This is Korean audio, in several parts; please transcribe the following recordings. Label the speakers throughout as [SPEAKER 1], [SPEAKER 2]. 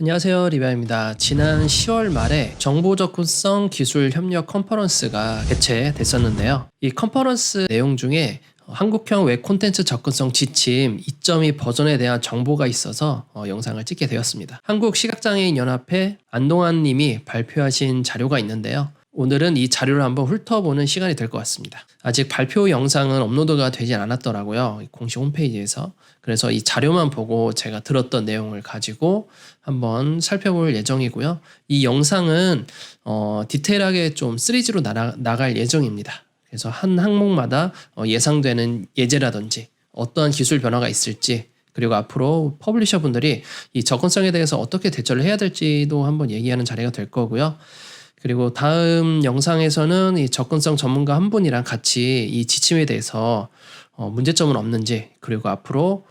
[SPEAKER 1] 안녕하세요, 리바입니다. 지난 10월 말에 정보 접근성 기술 협력 컨퍼런스가 개최됐었는데요. 이 컨퍼런스 내용 중에 한국형 웹 콘텐츠 접근성 지침 2.2 버전에 대한 정보가 있어서 영상을 찍게 되었습니다. 한국시각장애인연합회 안동환 님이 발표하신 자료가 있는데요. 오늘은 이 자료를 한번 훑어보는 시간이 될 것 같습니다. 아직 발표 영상은 업로드가 되지 않았더라고요. 공식 홈페이지에서. 그래서 이 자료만 보고 제가 들었던 내용을 가지고 한번 살펴볼 예정이고요. 이 영상은 디테일하게 좀 3G로 나갈 예정입니다. 그래서 한 항목마다 예상되는 예제라든지 어떠한 기술 변화가 있을지, 그리고 앞으로 퍼블리셔 분들이 이 접근성에 대해서 어떻게 대처를 해야 될지도 한번 얘기하는 자리가 될 거고요. 그리고 다음 영상에서는 이 접근성 전문가 한 분이랑 같이 이 지침에 대해서 문제점은 없는지, 그리고 앞으로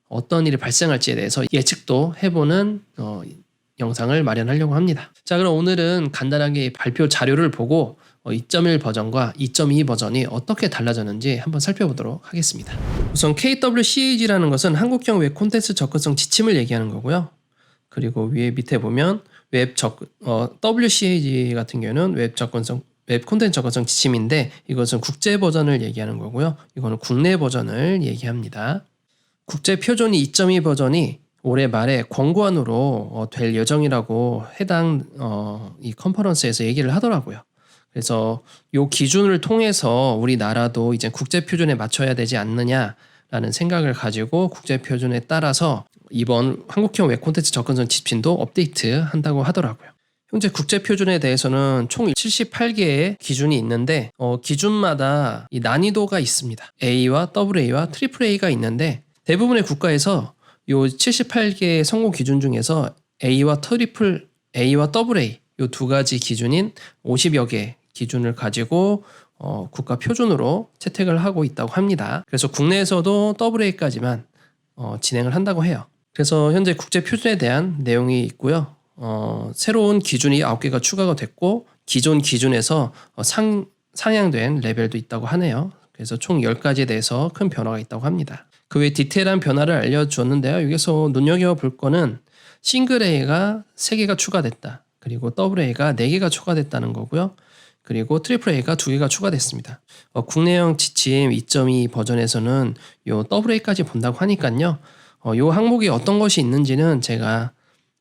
[SPEAKER 1] 어떤 일이 발생할지에 대해서 예측도 해보는 영상을 마련하려고 합니다. 자, 그럼 오늘은 간단하게 발표 자료를 보고 2.1 버전과 2.2 버전이 어떻게 달라졌는지 한번 살펴보도록 하겠습니다. 우선 KWCAG라는 것은 한국형 웹 콘텐츠 접근성 지침을 얘기하는 거고요. 그리고 위에 밑에 보면 WCAG 같은 경우는 웹 콘텐츠 접근성 지침인데, 이것은 국제 버전을 얘기하는 거고요. 이거는 국내 버전을 얘기합니다. 국제 표준이 2.2 버전이 올해 말에 권고안으로 될 예정이라고 해당 이 컨퍼런스에서 얘기를 하더라고요. 그래서 이 기준을 통해서 우리나라도 이제 국제 표준에 맞춰야 되지 않느냐라는 생각을 가지고 국제 표준에 따라서 이번 한국형 웹 콘텐츠 접근성 지침도 업데이트 한다고 하더라고요. 현재 국제 표준에 대해서는 총 78개의 기준이 있는데 기준마다 이 난이도가 있습니다. A와 AA와 AAA가 있는데, 대부분의 국가에서 이 78개의 성공 기준 중에서 A와 AA와 AA 이 두 가지 기준인 50여 개 기준을 가지고 국가 표준으로 채택을 하고 있다고 합니다. 그래서 국내에서도 AA까지만 진행을 한다고 해요. 그래서 현재 국제 표준에 대한 내용이 있고요. 새로운 기준이 9개가 추가가 됐고, 기존 기준에서 상향된 레벨도 있다고 하네요. 그래서 총 10가지에 대해서 큰 변화가 있다고 합니다. 그 외 디테일한 변화를 알려주었는데요. 여기서 눈여겨볼 거는 싱글 A가 3개가 추가됐다. 그리고 AA가 4개가 추가됐다는 거고요. 그리고 AAA가 2개가 추가됐습니다. 국내형 지침 2.2 버전에서는 요 AA까지 본다고 하니까요. 요 항목이 어떤 것이 있는지는 제가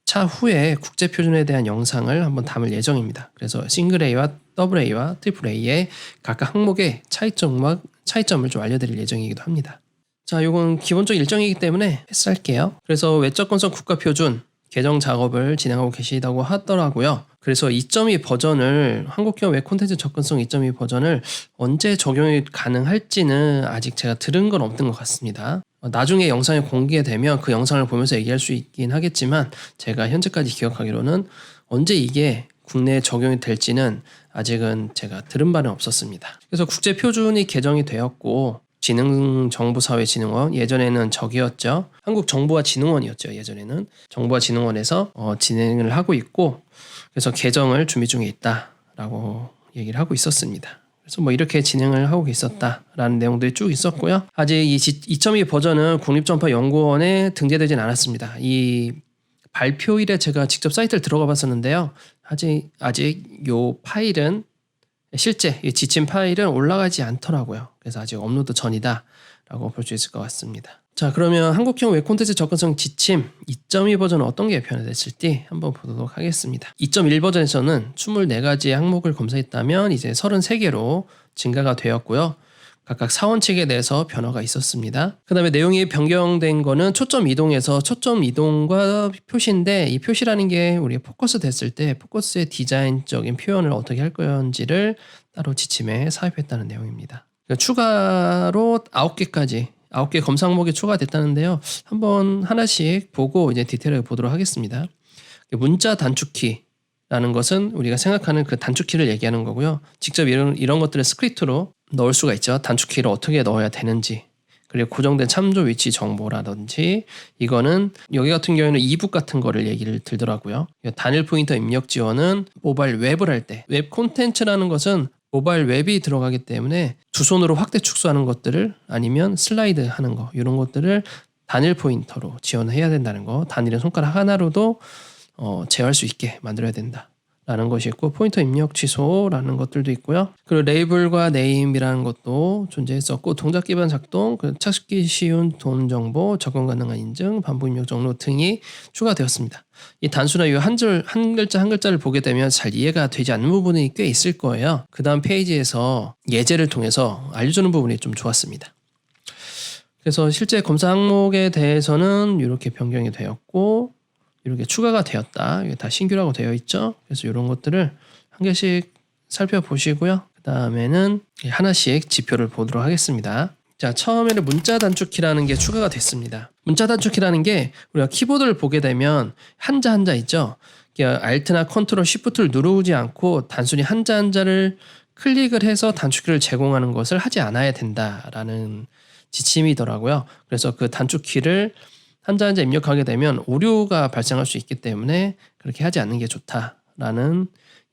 [SPEAKER 1] 차후에 국제 표준에 대한 영상을 한번 담을 예정입니다. 그래서 싱글 A와 AA와 AAA의 각각 항목의 차이점을 좀 알려드릴 예정이기도 합니다. 자, 요건 기본적 일정이기 때문에 패스할게요. 그래서 외 접근성 국가 표준 개정 작업을 진행하고 계시다고 하더라고요. 그래서 2.2 버전을, 한국형 웹 콘텐츠 접근성 2.2 버전을 언제 적용이 가능할지는 아직 제가 들은 건 없는 것 같습니다. 나중에 영상이 공개되면 그 영상을 보면서 얘기할 수 있긴 하겠지만, 제가 현재까지 기억하기로는 언제 이게 국내에 적용이 될지는 아직은 제가 들은 바는 없었습니다. 그래서 국제 표준이 개정이 되었고, 지능정보사회진흥원, 예전에는 저기였죠. 한국정보화진흥원이었죠. 예전에는 정보화진흥원에서 진행을 하고 있고, 그래서 개정을 준비 중에 있다라고 얘기를 하고 있었습니다. 그래서 뭐 이렇게 진행을 하고 있었다라는 내용들이 쭉 있었고요. 아직 이 2.2 버전은 국립전파연구원에 등재되진 않았습니다. 이 발표일에 제가 직접 사이트를 들어가 봤었는데요. 아직 요 파일은, 실제 이 지침 파일은 올라가지 않더라고요. 그래서 아직 업로드 전이다라고 볼 수 있을 것 같습니다. 자, 그러면 한국형 웹 콘텐츠 접근성 지침 2.2 버전은 어떤 게 변화됐을지 한번 보도록 하겠습니다. 2.1 버전에서는 24가지의 항목을 검사했다면 이제 33개로 증가가 되었고요. 각각 사원칙에 대해서 변화가 있었습니다. 그 다음에 내용이 변경된 거는 초점 이동에서 초점 이동과 표시인데, 이 표시라는 게 우리가 포커스 됐을 때 포커스의 디자인적인 표현을 어떻게 할 건지를 따로 지침에 삽입했다는 내용입니다. 그러니까 추가로 9개 검사 항목이 추가됐다는데요. 한번 하나씩 보고 이제 디테일하게 보도록 하겠습니다. 문자 단축키라는 것은 우리가 생각하는 그 단축키를 얘기하는 거고요. 직접 이런 것들을 스크립트로 넣을 수가 있죠. 단축키를 어떻게 넣어야 되는지, 그리고 고정된 참조 위치 정보라든지, 이거는 여기 같은 경우에는 이북 같은 거를 얘기를 들더라고요. 단일 포인터 입력 지원은 모바일 웹을 할 때, 웹 콘텐츠라는 것은 모바일 웹이 들어가기 때문에 두 손으로 확대 축소하는 것들을, 아니면 슬라이드 하는 거, 이런 것들을 단일 포인터로 지원해야 된다는 거, 단일은 손가락 하나로도 제어할 수 있게 만들어야 된다 라는 것이 있고, 포인터 입력 취소라는 것들도 있고요. 그리고 레이블과 네임이라는 것도 존재했었고, 동작 기반 작동, 찾기 쉬운 돈 정보, 접근 가능한 인증, 반복 입력 종료 등이 추가되었습니다. 이 단수나 이 한 글자 한 글자를 보게 되면 잘 이해가 되지 않는 부분이 꽤 있을 거예요. 그 다음 페이지에서 예제를 통해서 알려주는 부분이 좀 좋았습니다. 그래서 실제 검사 항목에 대해서는 이렇게 변경이 되었고, 이렇게 추가가 되었다. 이게 다 신규라고 되어 있죠. 그래서 이런 것들을 한 개씩 살펴보시고요. 그 다음에는 하나씩 지표를 보도록 하겠습니다. 자, 처음에는 문자 단축키라는 게 추가가 됐습니다. 문자 단축키라는 게 우리가 키보드를 보게 되면 한자 한자 있죠. Alt나 컨트롤 Shift를 누르지 않고 단순히 한자 한자를 클릭을 해서 단축키를 제공하는 것을 하지 않아야 된다라는 지침이더라고요. 그래서 그 단축키를 한자 한자 입력하게 되면 오류가 발생할 수 있기 때문에 그렇게 하지 않는 게 좋다라는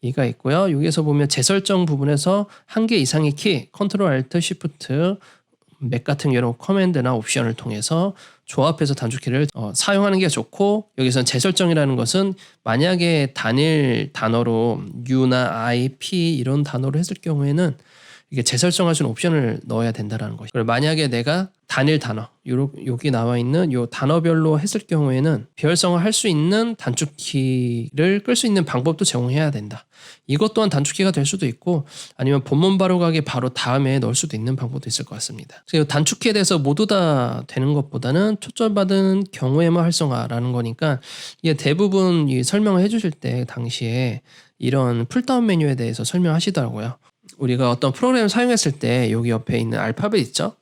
[SPEAKER 1] 얘기가 있고요. 여기에서 보면 재설정 부분에서 한 개 이상의 키, 컨트롤 알트 시프트, 맥 같은 경우 커맨드나 옵션을 통해서 조합해서 단축키를 사용하는 게 좋고, 여기서는 재설정이라는 것은 만약에 단일 단어로 U나 I, P 이런 단어로 했을 경우에는 이게 재설정할 수 있는 옵션을 넣어야 된다는 것이죠. 그리고 만약에 내가 단일 단어, 여기 나와 있는 요 단어별로 했을 경우에는 비활성화 할 수 있는 단축키를 끌 수 있는 방법도 제공해야 된다. 이것 또한 단축키가 될 수도 있고, 아니면 본문 바로 가기 바로 다음에 넣을 수도 있는 방법도 있을 것 같습니다. 그래서 단축키에 대해서 모두 다 되는 것보다는 초점받은 경우에만 활성화라는 거니까, 이게 대부분 이 설명을 해주실 때 당시에 이런 풀다운 메뉴에 대해서 설명하시더라고요. 우리가 어떤 프로그램을 사용했을 때 여기 옆에 있는 알파벳 있죠?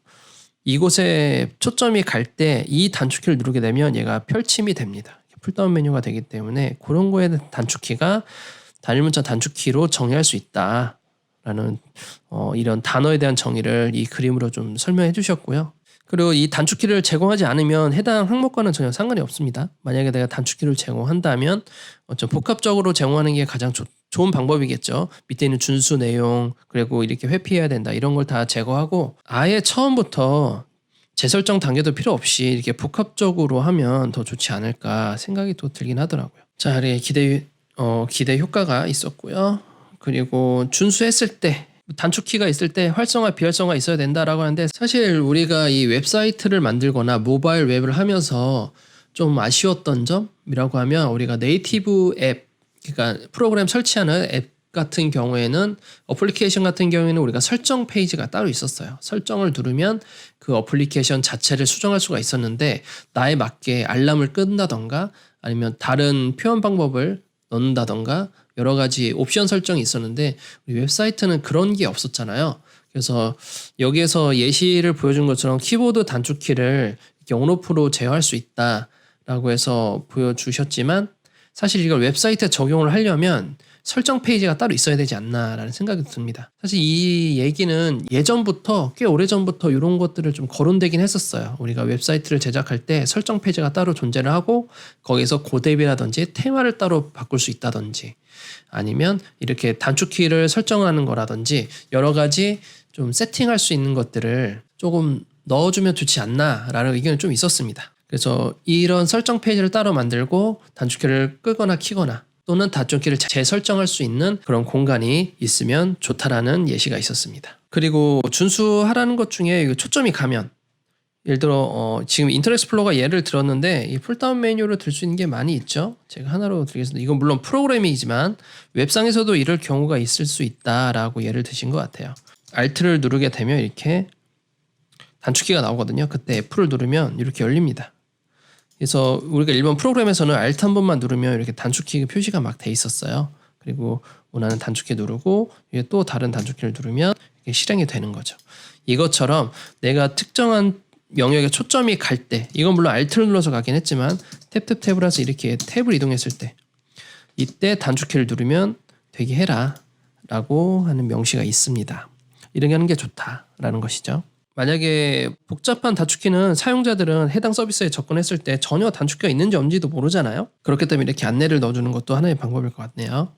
[SPEAKER 1] 이곳에 초점이 갈 때 이 단축키를 누르게 되면 얘가 펼침이 됩니다. 풀다운 메뉴가 되기 때문에 그런 거에 대한 단축키가 단일 문자 단축키로 정의할 수 있다라는 이런 단어에 대한 정의를 이 그림으로 좀 설명해 주셨고요. 그리고 이 단축키를 제공하지 않으면 해당 항목과는 전혀 상관이 없습니다. 만약에 내가 단축키를 제공한다면 좀 복합적으로 제공하는 게 가장 좋은 방법이겠죠. 밑에 있는 준수 내용, 그리고 이렇게 회피해야 된다, 이런 걸 다 제거하고 아예 처음부터 재설정 단계도 필요 없이 이렇게 복합적으로 하면 더 좋지 않을까 생각이 또 들긴 하더라고요. 자, 이렇게 기대 효과가 있었고요. 그리고 준수했을 때 단축키가 있을 때 활성화, 비활성화 있어야 된다라고 하는데, 사실 우리가 이 웹사이트를 만들거나 모바일 웹을 하면서 좀 아쉬웠던 점이라고 하면, 우리가 네이티브 앱, 그러니까 프로그램 설치하는 앱 같은 경우에는, 어플리케이션 같은 경우에는 우리가 설정 페이지가 따로 있었어요. 설정을 누르면 그 어플리케이션 자체를 수정할 수가 있었는데, 나에 맞게 알람을 끈다던가 아니면 다른 표현 방법을 넣는다던가 여러 가지 옵션 설정이 있었는데, 우리 웹사이트는 그런 게 없었잖아요. 그래서 여기에서 예시를 보여준 것처럼 키보드 단축키를 이렇게 온오프로 제어할 수 있다라고 해서 보여주셨지만, 사실 이걸 웹사이트에 적용을 하려면 설정 페이지가 따로 있어야 되지 않나라는 생각이 듭니다. 사실 이 얘기는 예전부터, 꽤 오래전부터 이런 것들을 좀 거론되긴 했었어요. 우리가 웹사이트를 제작할 때 설정 페이지가 따로 존재를 하고, 거기서 고대비라든지 테마를 따로 바꿀 수 있다든지, 아니면 이렇게 단축키를 설정하는 거라든지 여러 가지 좀 세팅할 수 있는 것들을 조금 넣어주면 좋지 않나라는 의견이 좀 있었습니다. 그래서 이런 설정 페이지를 따로 만들고 단축키를 끄거나 키거나 또는 단축키를 재설정할 수 있는 그런 공간이 있으면 좋다라는 예시가 있었습니다. 그리고 준수하라는 것 중에 초점이 가면, 예를 들어 지금 인터넷 익스플로러가 예를 들었는데, 이 풀다운 메뉴로 들 수 있는 게 많이 있죠. 제가 하나로 드리겠습니다. 이건 물론 프로그램이지만 웹상에서도 이럴 경우가 있을 수 있다라고 예를 드신 것 같아요. Alt를 누르게 되면 이렇게 단축키가 나오거든요. 그때 F를 누르면 이렇게 열립니다. 그래서 우리가 일반 프로그램에서는 Alt 한 번만 누르면 이렇게 단축키 표시가 막 돼 있었어요. 그리고 원하는 단축키 누르고 또 다른 단축키를 누르면 이게 실행이 되는 거죠. 이것처럼 내가 특정한 영역에 초점이 갈 때, 이건 물론 Alt를 눌러서 가긴 했지만 탭라서 이렇게 탭을 이동했을 때, 이때 단축키를 누르면 되게 해라 라고 하는 명시가 있습니다. 이렇게 하는 게 좋다라는 것이죠. 만약에 복잡한 단축키는 사용자들은 해당 서비스에 접근했을 때 전혀 단축키가 있는지 없는지도 모르잖아요. 그렇기 때문에 이렇게 안내를 넣어주는 것도 하나의 방법일 것 같네요.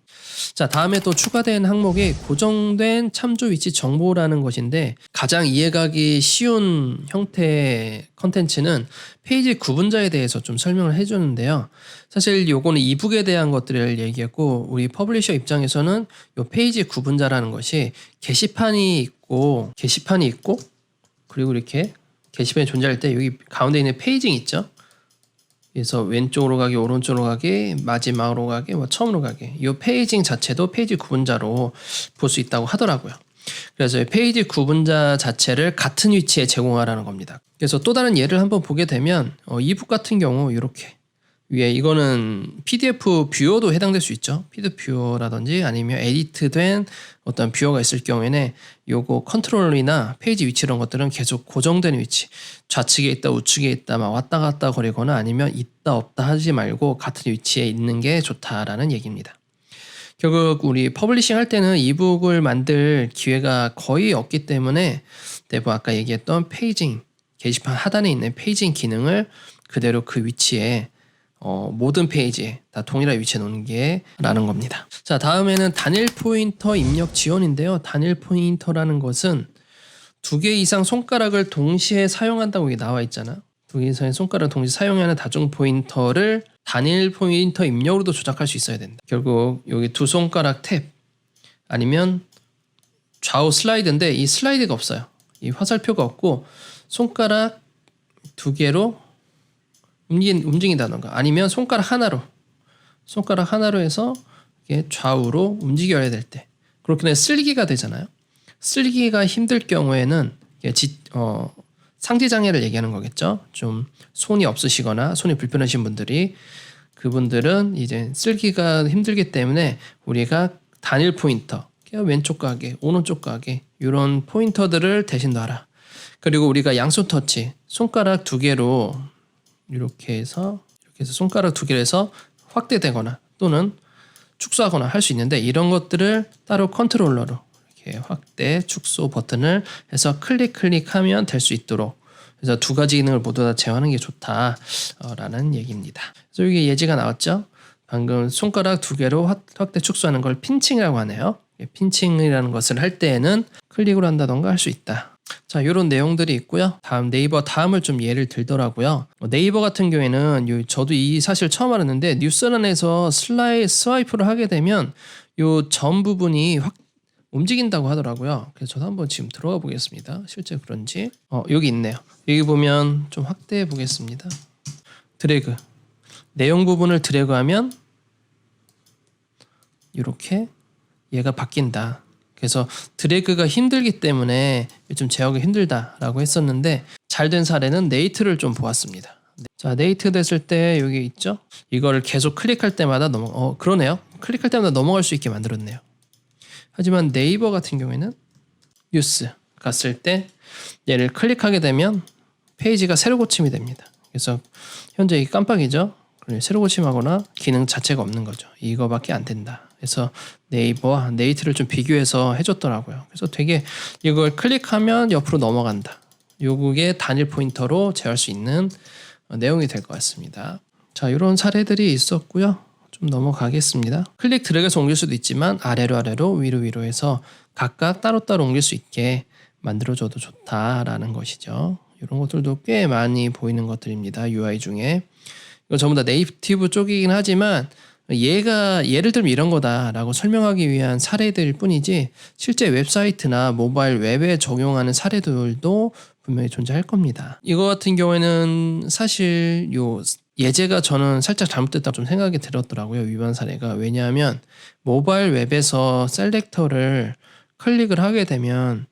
[SPEAKER 1] 자, 다음에 또 추가된 항목이 고정된 참조 위치 정보라는 것인데, 가장 이해가기 쉬운 형태의 컨텐츠는 페이지 구분자에 대해서 좀 설명을 해주는데요. 사실 요거는 이북에 대한 것들을 얘기했고, 우리 퍼블리셔 입장에서는 요 페이지 구분자라는 것이 게시판이 있고 그리고 이렇게 게시판이 존재할 때 여기 가운데 있는 페이징 있죠? 그래서 왼쪽으로 가기, 오른쪽으로 가기, 마지막으로 가기, 처음으로 가기. 이 페이징 자체도 페이지 구분자로 볼 수 있다고 하더라고요. 그래서 페이지 구분자 자체를 같은 위치에 제공하라는 겁니다. 그래서 또 다른 예를 한번 보게 되면 이북 같은 경우 이렇게 위에 이거는 PDF 뷰어도 해당될 수 있죠. PDF 뷰어라든지 아니면 에디트된 어떤 뷰어가 있을 경우에는 요거 컨트롤이나 페이지 위치 이런 것들은 계속 고정된 위치, 좌측에 있다 우측에 있다 막 왔다 갔다 거리거나 아니면 있다 없다 하지 말고 같은 위치에 있는 게 좋다라는 얘기입니다. 결국 우리 퍼블리싱 할 때는 이북을 만들 기회가 거의 없기 때문에 대부분 아까 얘기했던 페이징, 게시판 하단에 있는 페이징 기능을 그대로 그 위치에 모든 페이지에 다 동일한 위치에 놓는 게 라는 겁니다. 자, 다음에는 단일 포인터 입력 지원인데요. 단일 포인터라는 것은 2개 이상 손가락을 동시에 사용한다고 여기 나와 있잖아. 2개 이상의 손가락을 동시에 사용하는 다중 포인터를 단일 포인터 입력으로도 조작할 수 있어야 된다. 결국 여기 2 손가락 탭 아니면 좌우 슬라이드인데 이 슬라이드가 없어요. 이 화살표가 없고 손가락 2개로 움직인다던가 아니면 손가락 하나로 해서 이게 좌우로 움직여야 될 때 그렇게 되면 쓸기가 되잖아요. 쓸기가 힘들 경우에는 상지장애를 얘기하는 거겠죠. 좀 손이 없으시거나 손이 불편하신 분들이 그분들은 이제 쓸기가 힘들기 때문에 우리가 단일 포인터 왼쪽 가게 오른쪽 가게 이런 포인터들을 대신 놔라. 그리고 우리가 양손 터치 손가락 2개로 이렇게 해서 손가락 2개를 해서 확대되거나 또는 축소하거나 할 수 있는데 이런 것들을 따로 컨트롤러로 이렇게 확대, 축소 버튼을 해서 클릭하면 될 수 있도록 그래서 2가지 기능을 모두 다 제어하는 게 좋다라는 얘기입니다. 그래서 여기 예지가 나왔죠? 방금 손가락 2개로 확대, 축소하는 걸 핀칭이라고 하네요. 핀칭이라는 것을 할 때에는 클릭으로 한다던가 할 수 있다. 자, 이런 내용들이 있고요. 다음 네이버 다음을 좀 예를 들더라고요. 네이버 같은 경우에는 저도 이 사실 처음 알았는데 뉴스란에서 스와이프를 하게 되면 요 전 부분이 확 움직인다고 하더라고요. 그래서 저도 한번 지금 들어가 보겠습니다. 실제 그런지. 여기 있네요. 여기 보면 좀 확대해 보겠습니다. 드래그. 내용 부분을 드래그하면 이렇게 얘가 바뀐다. 그래서 드래그가 힘들기 때문에 요즘 제어가 힘들다라고 했었는데 잘된 사례는 네이트를 좀 보았습니다. 자, 네이트 됐을 때 여기 있죠? 이거를 계속 클릭할 때마다 그러네요. 클릭할 때마다 넘어갈 수 있게 만들었네요. 하지만 네이버 같은 경우에는 뉴스 갔을 때 얘를 클릭하게 되면 페이지가 새로 고침이 됩니다. 그래서 현재 이게 깜빡이죠? 새로 고침하거나 기능 자체가 없는 거죠. 이거밖에 안 된다. 그래서 네이버와 네이트를 좀 비교해서 해줬더라고요. 그래서 되게 이걸 클릭하면 옆으로 넘어간다. 요게 단일 포인터로 제어할 수 있는 내용이 될 것 같습니다. 자, 이런 사례들이 있었고요. 좀 넘어가겠습니다. 클릭 드래그해서 옮길 수도 있지만 아래로 위로 해서 각각 따로따로 옮길 수 있게 만들어줘도 좋다라는 것이죠. 이런 것들도 꽤 많이 보이는 것들입니다. UI 중에. 이거 전부 다 네이티브 쪽이긴 하지만 예를 들면 이런 거다라고 설명하기 위한 사례들일 뿐이지 실제 웹사이트나 모바일 웹에 적용하는 사례들도 분명히 존재할 겁니다. 이거 같은 경우에는 사실 요 예제가 저는 살짝 잘못됐다고 좀 생각이 들었더라고요. 위반 사례가. 왜냐하면 모바일 웹에서 셀렉터를 클릭을 하게 되면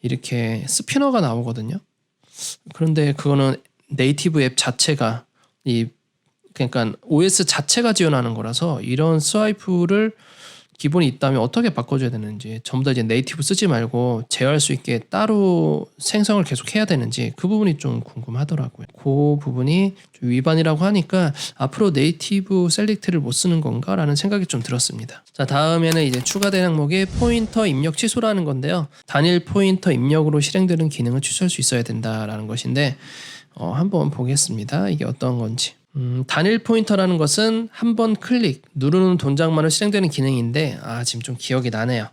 [SPEAKER 1] 이렇게 스피너가 나오거든요. 그런데 그거는 네이티브 앱 자체가 그러니까 OS 자체가 지원하는 거라서 이런 스와이프를 기본이 있다면 어떻게 바꿔줘야 되는지, 전부 다 이제 네이티브 쓰지 말고 제어할 수 있게 따로 생성을 계속 해야 되는지 그 부분이 좀 궁금하더라고요. 그 부분이 좀 위반이라고 하니까 앞으로 네이티브 셀렉트를 못 쓰는 건가라는 생각이 좀 들었습니다. 자, 다음에는 이제 추가된 항목이 포인터 입력 취소라는 건데요. 단일 포인터 입력으로 실행되는 기능을 취소할 수 있어야 된다라는 것인데 한번 보겠습니다. 이게 어떤 건지. 단일 포인터라는 것은 한 번 클릭, 누르는 동작만으로 실행되는 기능인데 지금 좀 기억이 나네요.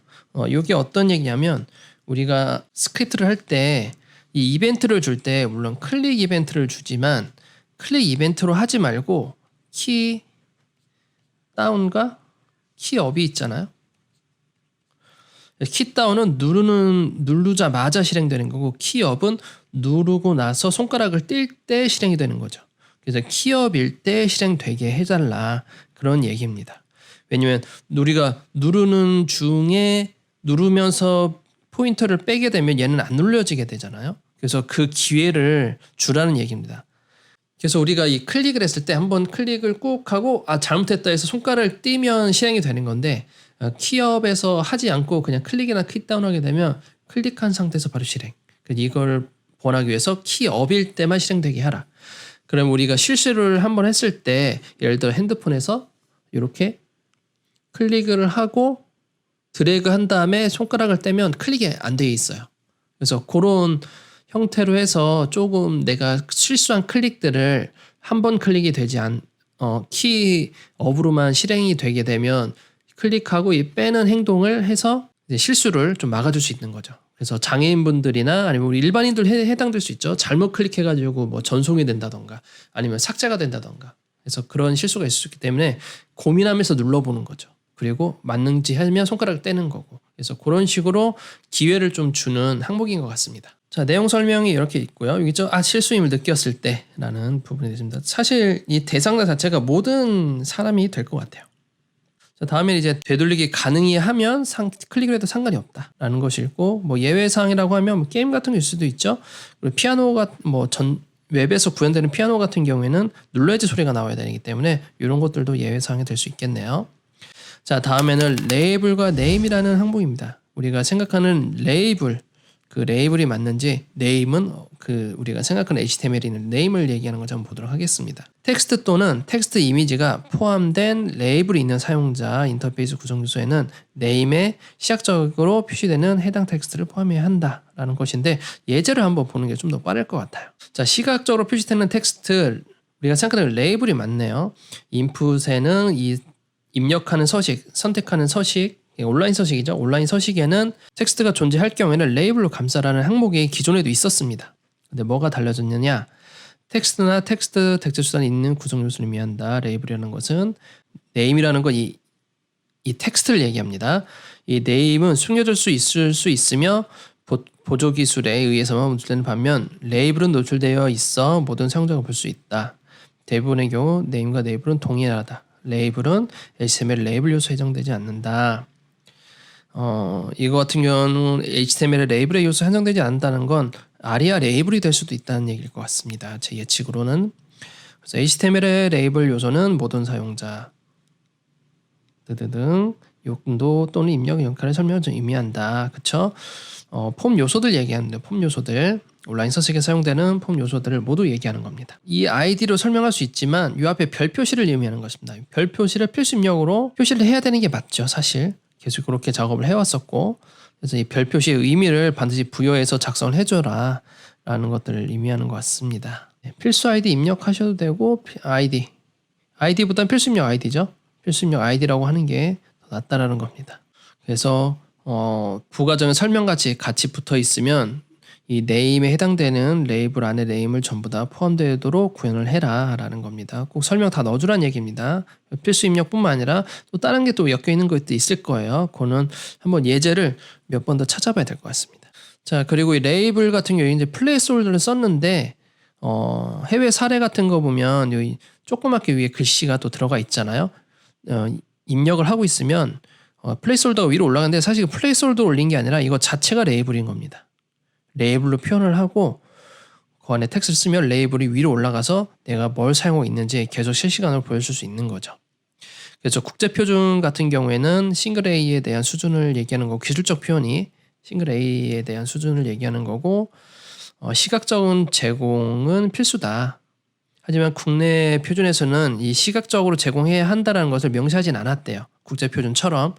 [SPEAKER 1] 이게 어떤 얘기냐면 우리가 스크립트를 할 때 이 이벤트를 줄 때 물론 클릭 이벤트를 주지만 클릭 이벤트로 하지 말고 키 다운과 키 업이 있잖아요. 키 다운은 누르자마자 실행되는 거고 키 업은 누르고 나서 손가락을 뗄 때 실행이 되는 거죠. 그래서 키업일 때 실행되게 해달라 그런 얘기입니다. 왜냐면 우리가 누르는 중에 누르면서 포인터를 빼게 되면 얘는 안 눌려지게 되잖아요. 그래서 그 기회를 주라는 얘기입니다. 그래서 우리가 이 클릭을 했을 때 한번 클릭을 꾹 하고 잘못했다 해서 손가락을 띄면 실행이 되는 건데 키업에서 하지 않고 그냥 클릭이나 킥다운하게 되면 클릭한 상태에서 바로 실행. 이걸 원하기 위해서 키업일 때만 실행되게 하라. 그럼 우리가 실수를 한번 했을 때 예를 들어 핸드폰에서 이렇게 클릭을 하고 드래그 한 다음에 손가락을 떼면 클릭이 안 되어 있어요. 그래서 그런 형태로 해서 조금 내가 실수한 클릭들을 한 번 클릭이 되지 키업으로만 실행이 되게 되면 클릭하고 이 빼는 행동을 해서 이제 실수를 좀 막아줄 수 있는 거죠. 그래서 장애인분들이나 아니면 우리 일반인들 해당될 수 있죠. 잘못 클릭해가지고 뭐 전송이 된다던가 아니면 삭제가 된다던가. 그래서 그런 실수가 있을 수 있기 때문에 고민하면서 눌러보는 거죠. 그리고 맞는지 하면 손가락을 떼는 거고. 그래서 그런 식으로 기회를 좀 주는 항목인 것 같습니다. 자, 내용 설명이 이렇게 있고요. 여기 실수임을 느꼈을 때 라는 부분이 있습니다. 사실 이 대상자 자체가 모든 사람이 될 것 같아요. 자, 다음에 이제 되돌리기 가능히 하면 클릭을 해도 상관이 없다라는 것이 있고, 뭐 예외사항이라고 하면 뭐 게임 같은 게 있을 수도 있죠. 그리고 피아노가 웹에서 구현되는 피아노 같은 경우에는 눌러야지 소리가 나와야 되기 때문에 이런 것들도 예외사항이 될 수 있겠네요. 자, 다음에는 레이블과 네임이라는 항목입니다. 우리가 생각하는 레이블, 그 레이블이 맞는지 네임은 우리가 생각하는 HTML이는 네임을 얘기하는 것을 한번 보도록 하겠습니다. 텍스트 또는 텍스트 이미지가 포함된 레이블이 있는 사용자 인터페이스 구성 요소에는 네임에 시각적으로 표시되는 해당 텍스트를 포함해야 한다라는 것인데 예제를 한번 보는 게 좀 더 빠를 것 같아요. 자, 시각적으로 표시되는 텍스트 우리가 생각하는 레이블이 맞네요. 인풋에는 이 입력하는 서식, 선택하는 서식 온라인 서식이죠. 온라인 서식에는 텍스트가 존재할 경우에는 레이블로 감싸라는 항목이 기존에도 있었습니다. 근데 뭐가 달라졌느냐? 텍스트나 텍스트 대체 수단이 있는 구성 요소를 의미한다. 레이블이라는 것은 네임이라는 건 이 텍스트를 얘기합니다. 이 네임은 숨겨질 수 있을 수 있으며 보조 기술에 의해서만 노출되는 반면 레이블은 노출되어 있어 모든 사용자가 볼 수 있다. 대부분의 경우 네임과 레이블은 동일하다. 레이블은 HTML 레이블 요소에 해당되지 않는다. 이거 같은 경우는 HTML의 레이블의 요소에 해당되지 않는다는 건 아리아 레이블이 될 수도 있다는 얘기일 것 같습니다. 제 예측으로는. 그래서 HTML의 레이블 요소는 모든 사용자 등 용도 또는 입력 역할의 설명을 좀 의미한다. 그쵸? 폼 요소들 얘기하는데 폼 요소들 온라인 서식에 사용되는 폼 요소들을 모두 얘기하는 겁니다. 이 아이디로 설명할 수 있지만 이 앞에 별 표시를 의미하는 것입니다. 별 표시를 필수 입력으로 표시를 해야 되는 게 맞죠. 사실 계속 그렇게 작업을 해왔었고 그래서 이 별 표시의 의미를 반드시 부여해서 작성을 해줘라 라는 것들을 의미하는 것 같습니다. 필수 아이디 입력하셔도 되고 아이디보다는 필수 입력 아이디죠. 필수 입력 아이디라고 하는 게 더 낫다라는 겁니다. 그래서 부가적인 설명같이 같이 붙어 있으면 이 네임에 해당되는 레이블 안에 네임을 전부 다 포함되도록 구현을 해라 라는 겁니다. 꼭 설명 다 넣어주라는 얘기입니다. 필수 입력뿐만 아니라 또 다른 게 또 엮여 있는 것도 있을 거예요. 그거는 한번 예제를 몇 번 더 찾아봐야 될 것 같습니다. 자, 그리고 이 레이블 같은 경우에 이제 플레이스홀더를 썼는데 해외 사례 같은 거 보면 여기 조그맣게 위에 글씨가 또 들어가 있잖아요. 입력을 하고 있으면 플레이스홀더가 위로 올라가는데 사실 플레이스홀더 올린 게 아니라 이거 자체가 레이블인 겁니다. 레이블로 표현을 하고 그 안에 텍스트를 쓰면 레이블이 위로 올라가서 내가 뭘 사용하고 있는지 계속 실시간으로 보여줄 수 있는 거죠. 그래서 국제표준 같은 경우에는 싱글 A에 대한 수준을 얘기하는 거고, 기술적 표현이 싱글 A에 대한 수준을 얘기하는 거고, 시각적인 제공은 필수다. 하지만 국내 표준에서는 이 시각적으로 제공해야 한다는 것을 명시하진 않았대요. 국제표준처럼.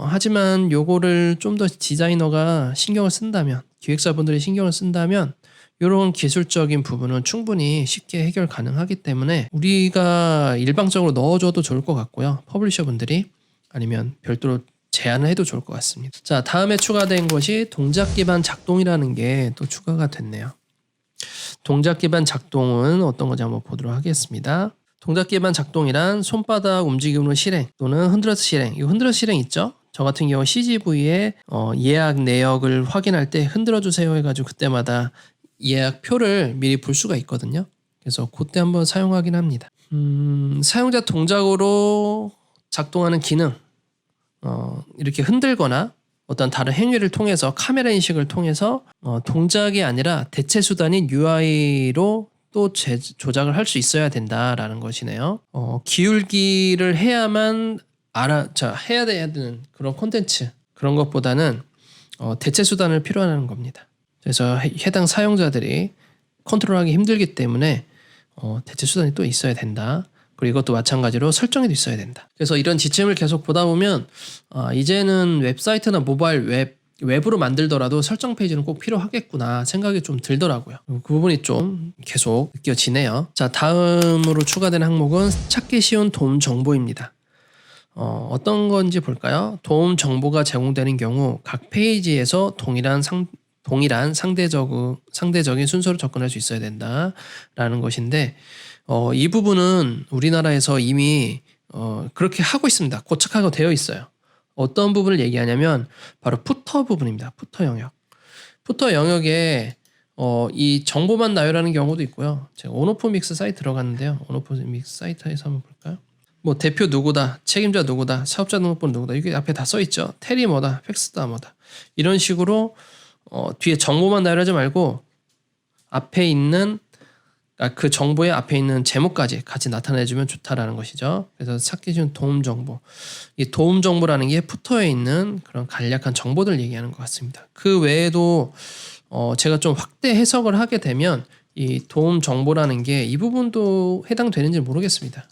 [SPEAKER 1] 하지만 요거를 좀 더 디자이너가 신경을 쓴다면, 기획사분들이 신경을 쓴다면 이런 기술적인 부분은 충분히 쉽게 해결 가능하기 때문에 우리가 일방적으로 넣어줘도 좋을 것 같고요. 퍼블리셔분들이 아니면 별도로 제안을 해도 좋을 것 같습니다. 자, 다음에 추가된 것이 동작 기반 작동이라는 게 또 추가가 됐네요. 동작 기반 작동은 어떤 건지 한번 보도록 하겠습니다. 동작 기반 작동이란 손바닥 움직임으로 실행 또는 흔들어서 실행. 이 흔들어서 실행 있죠? 저 같은 경우 CGV에 예약 내역을 확인할 때 흔들어 주세요 해가지고 그때마다 예약표를 미리 볼 수가 있거든요. 그래서 그때 한번 사용하긴 합니다. 사용자 동작으로 작동하는 기능, 이렇게 흔들거나 어떤 다른 행위를 통해서 카메라 인식을 통해서 동작이 아니라 대체 수단인 UI로 또 조작을 할 수 있어야 된다라는 것이네요. 기울기를 해야만 해야 되는 그런 콘텐츠, 그런 것보다는 대체 수단을 필요하는 겁니다. 그래서 해당 사용자들이 컨트롤하기 힘들기 때문에 대체 수단이 또 있어야 된다. 그리고 이것도 마찬가지로 설정에도 있어야 된다. 그래서 이런 지침을 계속 보다 보면 이제는 웹사이트나 모바일 웹으로 만들더라도 설정 페이지는 꼭 필요하겠구나 생각이 좀 들더라고요. 그 부분이 좀 계속 느껴지네요. 자, 다음으로 추가된 항목은 찾기 쉬운 도움 정보입니다. 어떤 건지 볼까요? 도움 정보가 제공되는 경우 각 페이지에서 동일한 상대적인 순서로 접근할 수 있어야 된다라는 것인데 이 부분은 우리나라에서 이미 그렇게 하고 있습니다. 고착화가 되어 있어요. 어떤 부분을 얘기하냐면 바로 푸터 부분입니다. 푸터 영역. 푸터 영역에 이 정보만 나열하는 경우도 있고요. 제가 온오프믹스 사이트 들어갔는데요. 온오프믹스 사이트에서 한번 볼까요? 뭐 대표 누구다, 책임자 누구다, 사업자 등록번 누구다, 이게 앞에 다 써 있죠. 텔이 뭐다, 팩스다 뭐다. 이런 식으로 뒤에 정보만 나열하지 말고 앞에 있는 그 정보의 앞에 있는 제목까지 같이 나타내주면 좋다라는 것이죠. 그래서 찾기 쉬운 도움 정보. 이 도움 정보라는 게 푸터에 있는 그런 간략한 정보들 얘기하는 것 같습니다. 그 외에도 제가 좀 확대 해석을 하게 되면 이 도움 정보라는 게 이 부분도 해당되는지 모르겠습니다.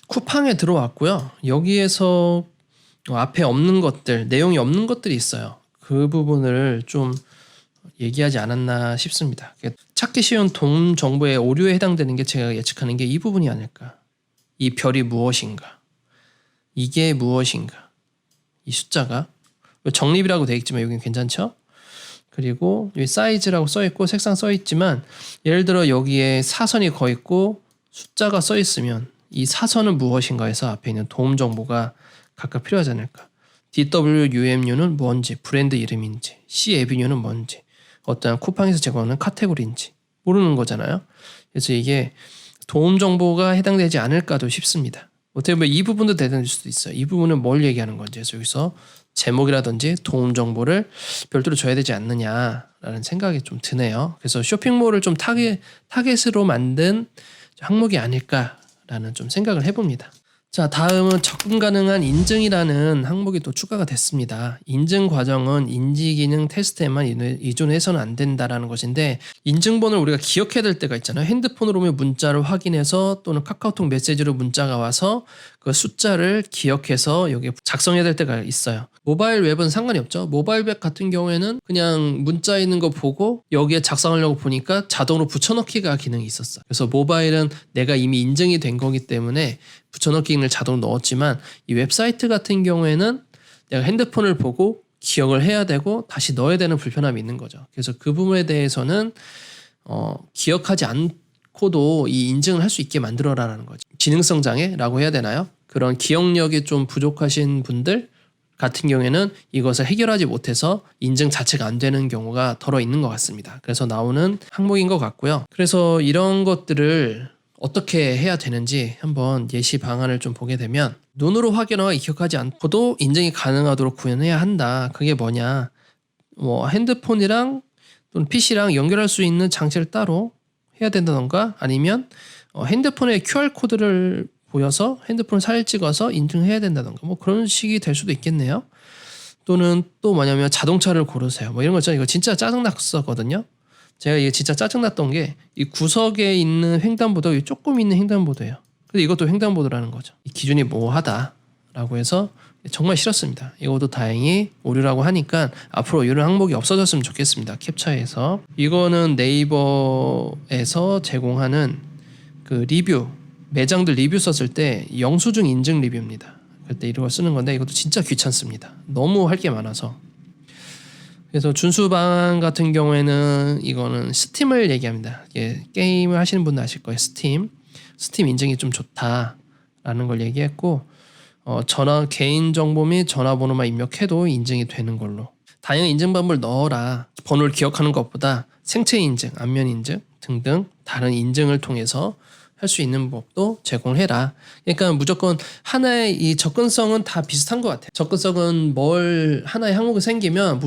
[SPEAKER 1] 쿠팡에 들어왔고요. 여기에서 앞에 없는 것들, 내용이 없는 것들이 있어요. 그 부분을 좀 얘기하지 않았나 싶습니다. 찾기 쉬운 도움 정보의 오류에 해당되는 게 제가 예측하는 게 이 부분이 아닐까. 이 별이 무엇인가? 이게 무엇인가? 이 숫자가 정립이라고 되어 있지만 여기는 괜찮죠? 그리고 여기 사이즈라고 써 있고 색상 써 있지만 예를 들어 여기에 사선이 거 있고 숫자가 써 있으면 이 사선은 무엇인가 해서 앞에 있는 도움 정보가 각각 필요하지 않을까. DWUMU는 뭔지, 브랜드 이름인지, C에비뉴는 뭔지, 어떠한 쿠팡에서 제공하는 카테고리인지 모르는 거잖아요. 그래서 이게 도움 정보가 해당되지 않을까도 싶습니다. 어떻게 보면 이 부분도 해당될 수도 있어요. 이 부분은 뭘 얘기하는 건지. 그래서 여기서 제목이라든지 도움 정보를 별도로 줘야 되지 않느냐라는 생각이 좀 드네요. 그래서 쇼핑몰을 좀 타겟으로 만든 항목이 아닐까라는 좀 생각을 해봅니다. 자, 다음은 접근 가능한 인증이라는 항목이 또 추가가 됐습니다. 인증 과정은 인지기능 테스트에만 의존해서는 안 된다라는 것인데 인증번호를 우리가 기억해야 될 때가 있잖아요. 핸드폰으로 오면 문자를 확인해서 또는 카카오톡 메시지로 문자가 와서 그 숫자를 기억해서 여기에 작성해야 될 때가 있어요. 모바일 웹은 상관이 없죠. 모바일 웹 같은 경우에는 그냥 문자 있는 거 보고 여기에 작성하려고 보니까 자동으로 붙여넣기가 기능이 있었어요. 그래서 모바일은 내가 이미 인증이 된 거기 때문에 붙여넣기 기능을 자동으로 넣었지만 이 웹사이트 같은 경우에는 내가 핸드폰을 보고 기억을 해야 되고 다시 넣어야 되는 불편함이 있는 거죠. 그래서 그 부분에 대해서는 기억하지 않고도 이 인증을 할 수 있게 만들어라라는 거죠. 지능성 장애라고 해야 되나요? 그런 기억력이 좀 부족하신 분들 같은 경우에는 이것을 해결하지 못해서 인증 자체가 안 되는 경우가 덜어 있는 것 같습니다. 그래서 나오는 항목인 것 같고요. 그래서 이런 것들을 어떻게 해야 되는지 한번 예시 방안을 좀 보게 되면 눈으로 확인하고 기억하지 않고도 인증이 가능하도록 구현해야 한다. 그게 뭐냐? 핸드폰이랑 또는 PC랑 연결할 수 있는 장치를 따로 해야 된다던가 아니면 핸드폰에 QR코드를 보여서 핸드폰을 사진 찍어서 인증해야 된다던가 뭐 그런 식이 될 수도 있겠네요. 또는 또 뭐냐면 자동차를 고르세요. 뭐 이런 거 있잖아요. 이거 진짜 짜증났었거든요. 제가 이게 진짜 짜증났던 게 이 구석에 있는 횡단보도 조금 있는 횡단보도예요. 근데 이것도 횡단보도라는 거죠. 이 기준이 모호하다라고 해서 정말 싫었습니다. 이것도 다행히 오류라고 하니까 앞으로 이런 항목이 없어졌으면 좋겠습니다. 캡처에서. 이거는 네이버에서 제공하는 그 리뷰, 매장들 리뷰 썼을 때 영수증 인증 리뷰입니다. 그때 이런 걸 쓰는 건데 이것도 진짜 귀찮습니다. 너무 할 게 많아서. 그래서 준수 방안 같은 경우에는 이거는 스팀을 얘기합니다. 이게 게임을 하시는 분들 아실 거예요. 스팀 인증이 좀 좋다라는 걸 얘기했고 개인정보 및 전화번호만 입력해도 인증이 되는 걸로. 다양한 인증 방법을 넣어라. 번호를 기억하는 것보다 생체 인증, 안면 인증 등등 다른 인증을 통해서 할 수 있는 법도 제공해라. 그러니까 무조건 하나의 이 접근성은 다 비슷한 것 같아요. 접근성은 하나의 항목이 생기면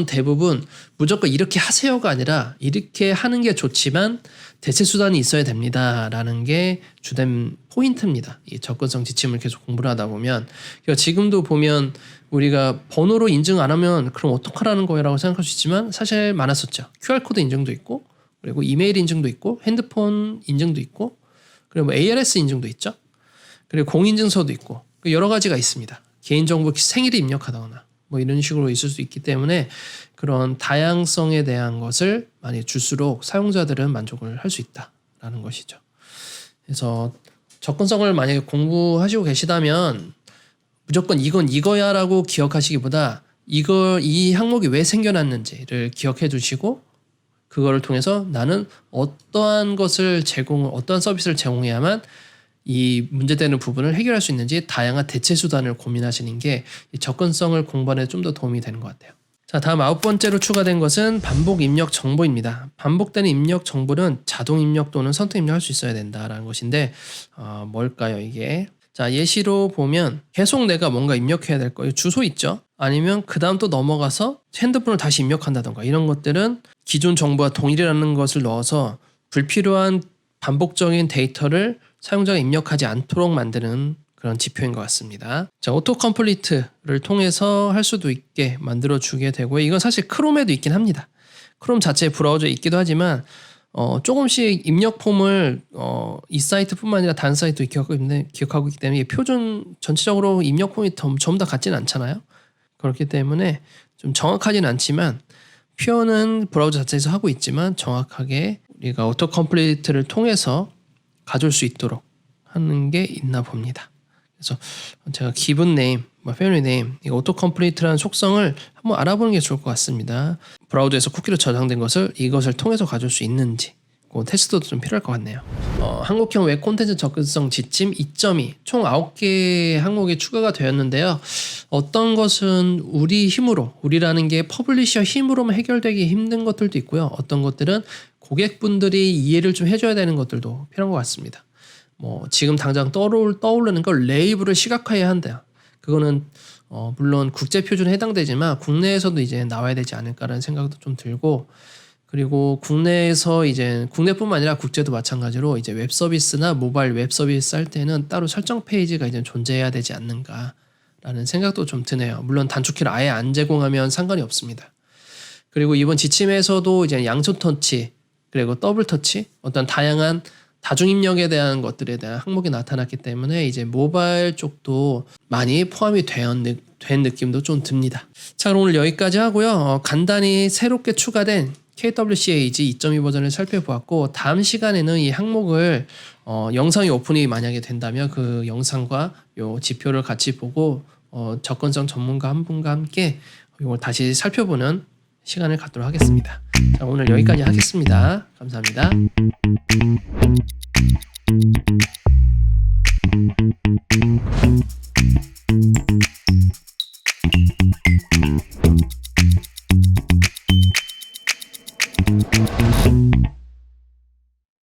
[SPEAKER 1] 대부분 무조건 이렇게 하세요가 아니라 이렇게 하는 게 좋지만 대체 수단이 있어야 됩니다라는 게 주된 포인트입니다. 이 접근성 지침을 계속 공부를 하다 보면 그러니까 지금도 보면 우리가 번호로 인증 안 하면 그럼 어떡하라는 거야라고 생각할 수 있지만 사실 많았었죠. QR코드 인증도 있고 그리고 이메일 인증도 있고 핸드폰 인증도 있고 그리고 뭐 ARS 인증도 있죠. 그리고 공인증서도 있고 여러 가지가 있습니다. 개인정보 생일을 입력하거나 뭐 이런 식으로 있을 수 있기 때문에 그런 다양성에 대한 것을 많이 줄수록 사용자들은 만족을 할 수 있다라는 것이죠. 그래서 접근성을 만약에 공부하시고 계시다면 무조건 이건 이거야라고 기억하시기보다 이 항목이 왜 생겨났는지를 기억해 두시고 그거를 통해서 나는 어떠한 서비스를 제공해야만 이 문제되는 부분을 해결할 수 있는지 다양한 대체 수단을 고민하시는 게 이 접근성을 공부하는 데 좀 더 도움이 되는 것 같아요. 자, 다음 9번째로 추가된 것은 반복 입력 정보입니다. 반복되는 입력 정보는 자동 입력 또는 선택 입력할 수 있어야 된다라는 것인데 뭘까요 이게? 자, 예시로 보면 계속 내가 뭔가 입력해야 될 거예요. 주소 있죠? 아니면 그 다음 또 넘어가서 핸드폰을 다시 입력한다던가 이런 것들은 기존 정보와 동일이라는 것을 넣어서 불필요한 반복적인 데이터를 사용자가 입력하지 않도록 만드는 그런 지표인 것 같습니다. 자, 오토 컴플리트를 통해서 할 수도 있게 만들어주게 되고요. 이건 사실 크롬에도 있긴 합니다. 크롬 자체 브라우저에 있기도 하지만 조금씩 입력 폼을 이 사이트뿐만 아니라 다른 사이트도 기억하고 있기 때문에 표준 전체적으로 입력 폼이 전부 다 같지는 않잖아요. 그렇기 때문에 좀 정확하진 않지만 표현은 브라우저 자체에서 하고 있지만 정확하게 우리가 오토 컴플리트를 통해서 가져올 수 있도록 하는 게 있나 봅니다. 그래서 제가 기본 네임, 패밀리 네임, 이 오토 컴플리트라는 속성을 한번 알아보는 게 좋을 것 같습니다. 브라우저에서 쿠키로 저장된 것을 이것을 통해서 가져올 수 있는지 그 테스트도 좀 필요할 것 같네요. 한국형 웹 콘텐츠 접근성 지침 2.2 총 9개의 항목이 추가가 되었는데요. 어떤 것은 우리라는 게 퍼블리셔 힘으로만 해결되기 힘든 것들도 있고요. 어떤 것들은 고객분들이 이해를 좀 해줘야 되는 것들도 필요한 것 같습니다. 지금 당장 떠오르는 걸 레이블을 시각화해야 한다. 그거는 물론 국제 표준에 해당되지만 국내에서도 이제 나와야 되지 않을까라는 생각도 좀 들고 그리고 국내뿐만 아니라 국제도 마찬가지로 이제 웹 서비스나 모바일 웹 서비스 할 때는 따로 설정 페이지가 이제 존재해야 되지 않는가라는 생각도 좀 드네요. 물론 단축키를 아예 안 제공하면 상관이 없습니다. 그리고 이번 지침에서도 이제 양손 터치 그리고 더블 터치 어떤 다양한 다중 입력에 대한 것들에 대한 항목이 나타났기 때문에 이제 모바일 쪽도 많이 포함이 된 느낌도 좀 듭니다. 자, 그럼 오늘 여기까지 하고요. 간단히 새롭게 추가된 KWCAG 2.2 버전을 살펴보았고 다음 시간에는 이 항목을 영상이 오픈이 만약에 된다면 그 영상과 요 지표를 같이 보고 접근성 전문가 한 분과 함께 이걸 다시 살펴보는 시간을 갖도록 하겠습니다. 자, 오늘 여기까지 하겠습니다. 감사합니다.